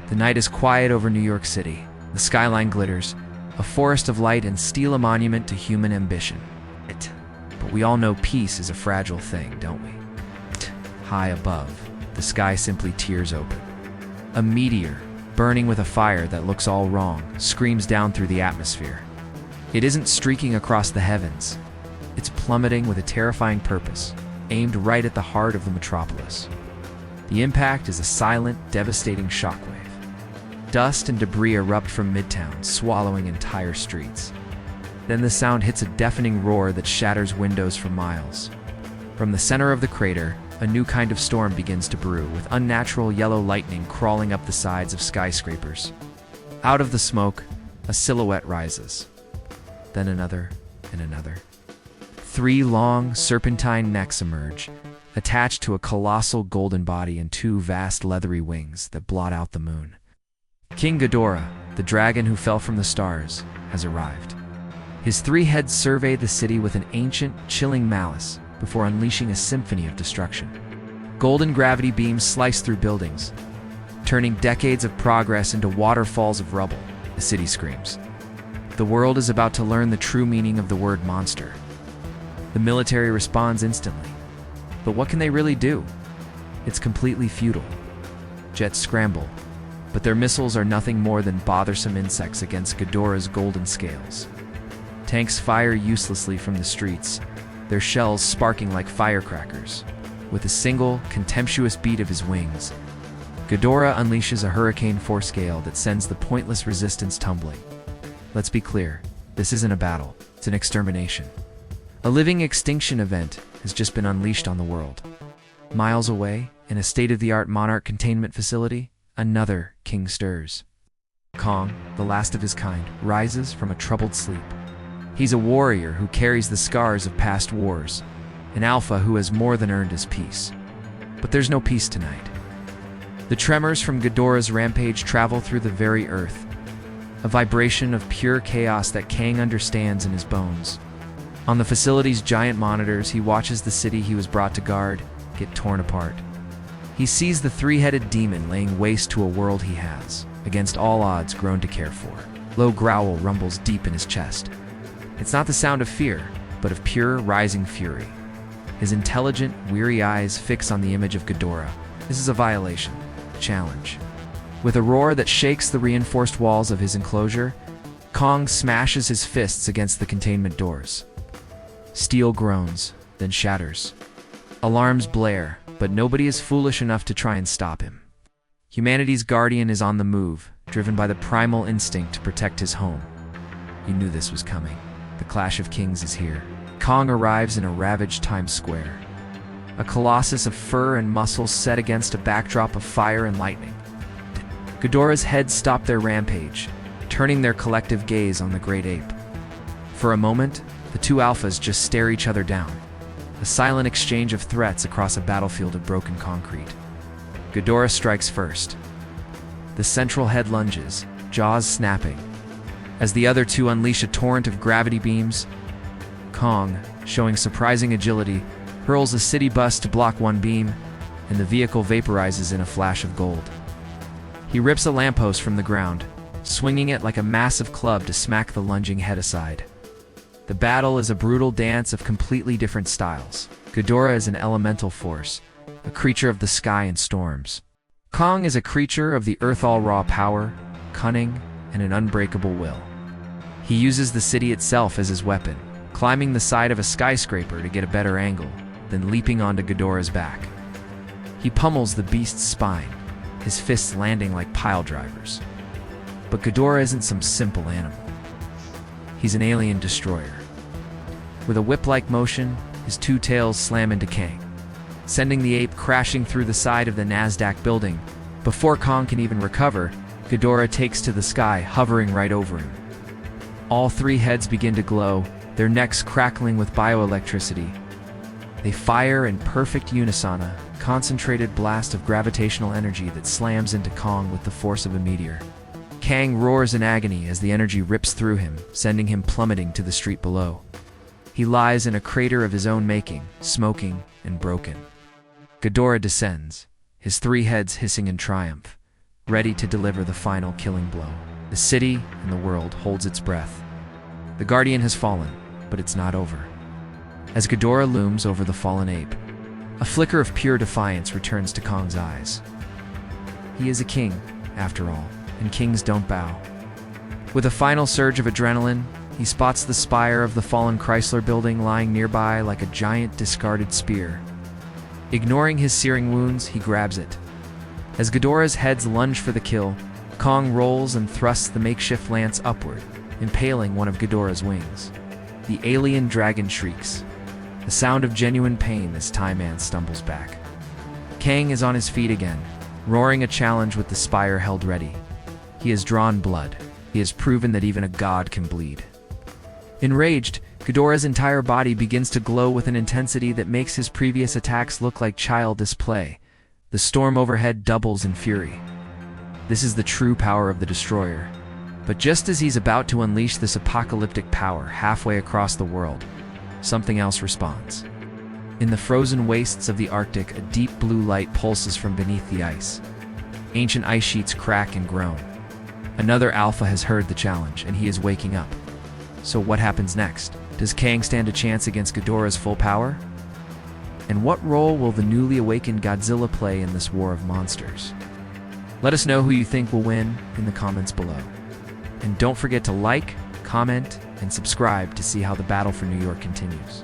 The night is quiet over New York City. The skyline glitters, a forest of light, and steel, a monument to human ambition. But we all know peace is a fragile thing, don't we? High above, the sky simply tears open. A meteor, burning with a fire that looks all wrong, screams down through the atmosphere. It isn't streaking across the heavens. It's plummeting with a terrifying purpose, aimed right at the heart of the metropolis. The impact is a silent, devastating shockwave. Dust and debris erupt from Midtown, swallowing entire streets. Then the sound hits a deafening roar that shatters windows for miles. From the center of the crater, a new kind of storm begins to brew, with unnatural yellow lightning crawling up the sides of skyscrapers. Out of the smoke, a silhouette rises. Then another and another. 3 long, serpentine necks emerge, attached to a colossal golden body and 2 vast leathery wings that blot out the moon. King Ghidorah, the dragon who fell from the stars, has arrived. His 3 heads survey the city with an ancient, chilling malice before unleashing a symphony of destruction. Golden gravity beams slice through buildings, turning decades of progress into waterfalls of rubble. The city screams. The world is about to learn the true meaning of the word monster. The military responds instantly. But what can they really do? It's completely futile. Jets scramble, but their missiles are nothing more than bothersome insects against Ghidorah's golden scales. Tanks fire uselessly from the streets, their shells sparking like firecrackers. With a single, contemptuous beat of his wings, Ghidorah unleashes a hurricane-force gale that sends the pointless resistance tumbling. Let's be clear, this isn't a battle, it's an extermination. A living extinction event has just been unleashed on the world. Miles away, in a state-of-the-art monarch containment facility, another king stirs. Kong, the last of his kind, rises from a troubled sleep. He's a warrior who carries the scars of past wars, an alpha who has more than earned his peace. But there's no peace tonight. The tremors from Ghidorah's rampage travel through the very earth, a vibration of pure chaos that Kang understands in his bones. On the facility's giant monitors, he watches the city he was brought to guard get torn apart. He sees the 3-headed demon laying waste to a world he has, against all odds, grown to care for. Low growl rumbles deep in his chest. It's not the sound of fear, but of pure, rising fury. His intelligent, weary eyes fix on the image of Ghidorah. This is a violation, a challenge. With a roar that shakes the reinforced walls of his enclosure, Kong smashes his fists against the containment doors. Steel groans, then shatters. Alarms blare, but nobody is foolish enough to try and stop him. Humanity's guardian is on the move, driven by the primal instinct to protect his home. You knew this was coming. The Clash of Kings is here. Kong arrives in a ravaged Times Square. A colossus of fur and muscle set against a backdrop of fire and lightning. Ghidorah's heads stop their rampage, turning their collective gaze on the great ape. For a moment, the 2 alphas just stare each other down, a silent exchange of threats across a battlefield of broken concrete. Ghidorah strikes first. The central head lunges, jaws snapping. As the other 2 unleash a torrent of gravity beams, Kong, showing surprising agility, hurls a city bus to block one beam, and the vehicle vaporizes in a flash of gold. He rips a lamppost from the ground, swinging it like a massive club to smack the lunging head aside. The battle is a brutal dance of completely different styles. Ghidorah is an elemental force, a creature of the sky and storms. Kong is a creature of the earth, all raw power, cunning, and an unbreakable will. He uses the city itself as his weapon, climbing the side of a skyscraper to get a better angle, then leaping onto Ghidorah's back. He pummels the beast's spine, his fists landing like pile drivers. But Ghidorah isn't some simple animal. He's an alien destroyer. With a whip-like motion, his 2 tails slam into Kang, sending the ape crashing through the side of the NASDAQ building. Before Kong can even recover, Ghidorah takes to the sky, hovering right over him. All 3 heads begin to glow, their necks crackling with bioelectricity. They fire in perfect unison, a concentrated blast of gravitational energy that slams into Kong with the force of a meteor. Kang roars in agony as the energy rips through him, sending him plummeting to the street below. He lies in a crater of his own making, smoking and broken. Ghidorah descends, his 3 heads hissing in triumph. ready to deliver the final killing blow. The city and the world holds its breath. The Guardian has fallen, but it's not over. As Ghidorah looms over the fallen ape, a flicker of pure defiance returns to Kong's eyes. He is a king, after all, and kings don't bow. With a final surge of adrenaline, he spots the spire of the fallen Chrysler building lying nearby like a giant discarded spear. Ignoring his searing wounds, he grabs it. As Ghidorah's heads lunge for the kill, Kong rolls and thrusts the makeshift lance upward, impaling one of Ghidorah's wings. The alien dragon shrieks, the sound of genuine pain as Tie-Man stumbles back. Kang is on his feet again, roaring a challenge with the spire held ready. He has drawn blood. He has proven that even a god can bleed. Enraged, Ghidorah's entire body begins to glow with an intensity that makes his previous attacks look like childish play. The storm overhead doubles in fury. This is the true power of the Destroyer. But just as he's about to unleash this apocalyptic power halfway across the world, something else responds. In the frozen wastes of the Arctic, a deep blue light pulses from beneath the ice. Ancient ice sheets crack and groan. Another alpha has heard the challenge, and he is waking up. So what happens next? Does Kang stand a chance against Ghidorah's full power? And what role will the newly awakened Godzilla play in this war of monsters? Let us know who you think will win in the comments below. And don't forget to like, comment, and subscribe to see how the battle for New York continues.